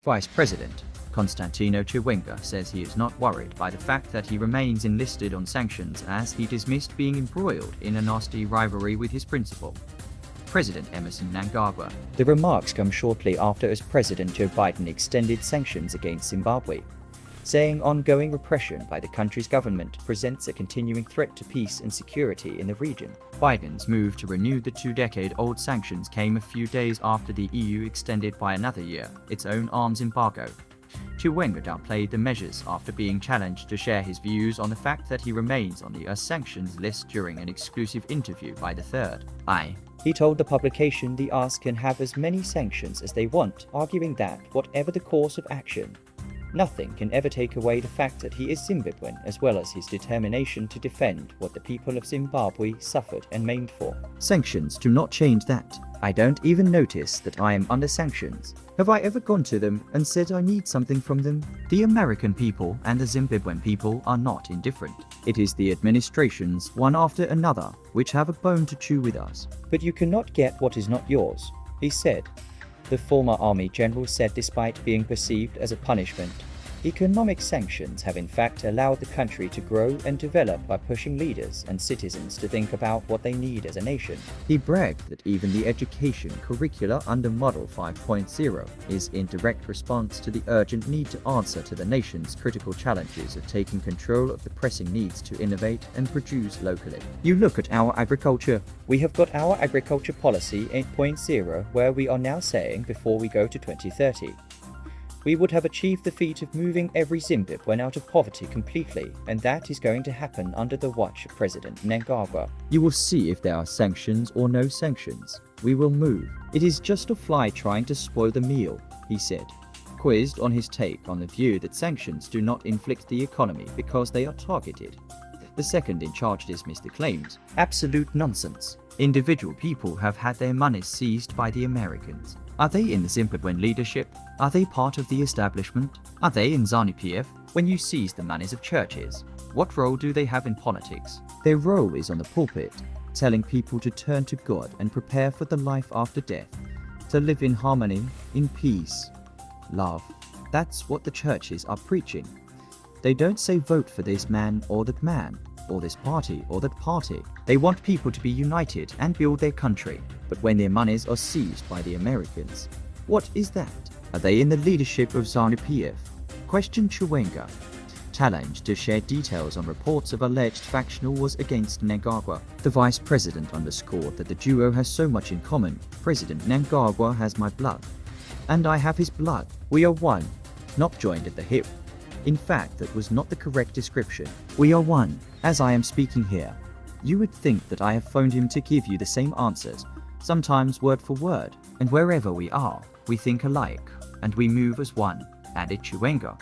Vice President Constantino Chiwenga says he is not worried by the fact that he remains enlisted on sanctions as he dismissed being embroiled in a nasty rivalry with his principal, President Emerson Mnangagwa. The remarks come shortly after as President Joe Biden extended sanctions against Zimbabwe, saying ongoing repression by the country's government presents a continuing threat to peace and security in the region. Biden's move to renew the two-decade-old sanctions came a few days after the EU extended by another year its own arms embargo. Chiwenga downplayed the measures after being challenged to share his views on the fact that he remains on the US sanctions list during an exclusive interview by the Third Eye. He told the publication the US can have as many sanctions as they want, arguing that, whatever the course of action, nothing can ever take away the fact that he is Zimbabwean, as well as his determination to defend what the people of Zimbabwe suffered and maimed for. Sanctions do not change that. I don't even notice that I am under sanctions. Have I ever gone to them and said I need something from them? The American people and the Zimbabwean people are not indifferent. It is the administrations, one after another, which have a bone to chew with us. But you cannot get what is not yours, he said. The former army general said despite being perceived as a punishment, economic sanctions have in fact allowed the country to grow and develop by pushing leaders and citizens to think about what they need as a nation. He bragged that even the education curricula under Model 5.0 is in direct response to the urgent need to answer to the nation's critical challenges of taking control of the pressing needs to innovate and produce locally. You look at our agriculture. We have got our agriculture policy 8.0 where we are now saying before we go to 2030. We would have achieved the feat of moving every Zimbabwean out of poverty completely, and that is going to happen under the watch of President Mnangagwa. You will see if there are sanctions or no sanctions. We will move. It is just a fly trying to spoil the meal, he said, quizzed on his take on the view that sanctions do not inflict the economy because they are targeted. The second in charge dismissed the claims. Absolute nonsense. Individual people have had their money seized by the Americans. Are they in the Zimbabwean leadership? Are they part of the establishment? Are they in ZANU-PF? When you seize the monies of churches, what role do they have in politics? Their role is on the pulpit, telling people to turn to God and prepare for the life after death, to live in harmony, in peace, love. That's what the churches are preaching. They don't say vote for this man, or this party or that party. They want people to be united and build their country. But when their monies are seized by the Americans, what is that? Are they in the leadership of ZANU-PF? Questioned Chiwenga, challenged to share details on reports of alleged factional wars against Mnangagwa. The vice president underscored that the duo has so much in common. President Mnangagwa has my blood, and I have his blood. We are one, not joined at the hip. In fact, that was not the correct description. We are one. As I am speaking here, you would think that I have phoned him to give you the same answers, sometimes word for word, and wherever we are, we think alike, and we move as one, added Chiwenga.